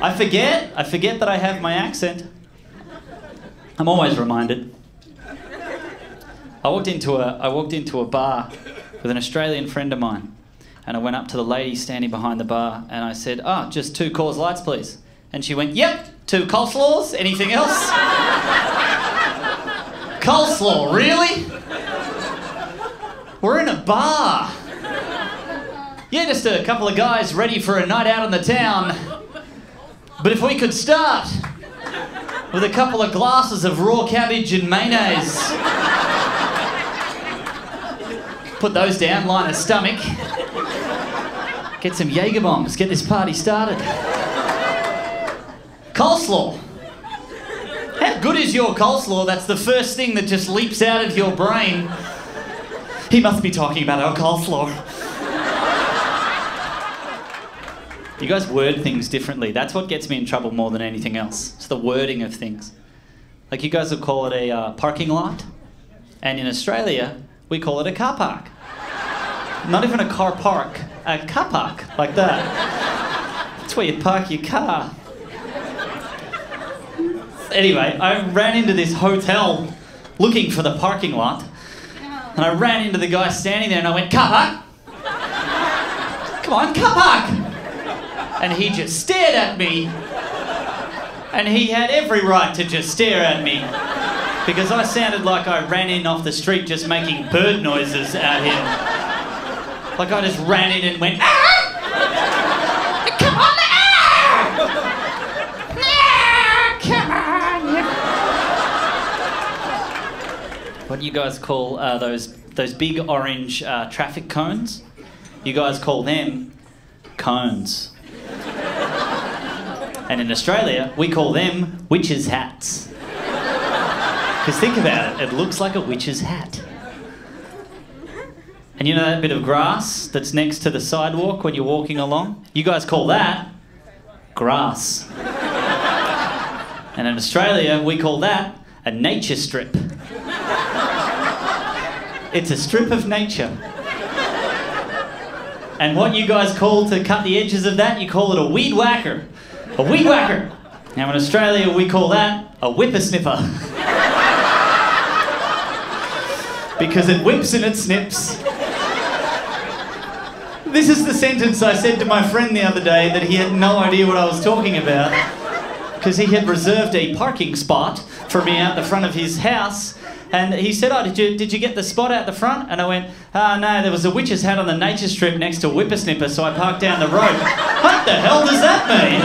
I forget that I have my accent. I'm always reminded. I walked into a bar with an Australian friend of mine, and I went up to the lady standing behind the bar and I said, "Oh, just 2 Coors Lights, please." And she went, "Yep, 2 coleslaws, anything else?" Coleslaw, really? We're in a bar. Yeah, just a couple of guys ready for a night out in the town. But if we could start with a couple of glasses of raw cabbage and mayonnaise. Put those down, line a stomach. Get some Jaeger bombs, get this party started. Coleslaw. How good is your coleslaw? That's the first thing that just leaps out of your brain. He must be talking about our coleslaw. You guys word things differently. That's what gets me in trouble more than anything else. It's the wording of things. Like you guys will call it a parking lot, and in Australia, we call it a car park. Not even a car park, a car park, like that. That's where you park your car. Anyway, I ran into this hotel looking for the parking lot, and I ran into the guy standing there and I went, "Car park? Come on, car park!" And he just stared at me. And he had every right to just stare at me. Because I sounded like I ran in off the street just making bird noises at him. Like I just ran in and went, "Ah! Come on, ah! Ah, come on!" What do you guys call those big orange traffic cones? You guys call them cones. And in Australia, we call them witches' hats. Because think about it, it looks like a witch's hat. And you know that bit of grass that's next to the sidewalk when you're walking along? You guys call that grass. And in Australia, we call that a nature strip. It's a strip of nature. And what you guys call to cut the edges of that, you call it a weed whacker. A weed whacker. Now in Australia, we call that a whippersnipper. Because it whips and it snips. This is the sentence I said to my friend the other day that he had no idea what I was talking about. Because he had reserved a parking spot for me out the front of his house. And he said, "Oh, did you get the spot out the front?" And I went, "Oh, no, there was a witch's hat on the nature strip next to whippersnipper, so I parked down the road." What the hell does that mean?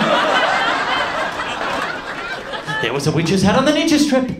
There was a witch's hat on the nature strip.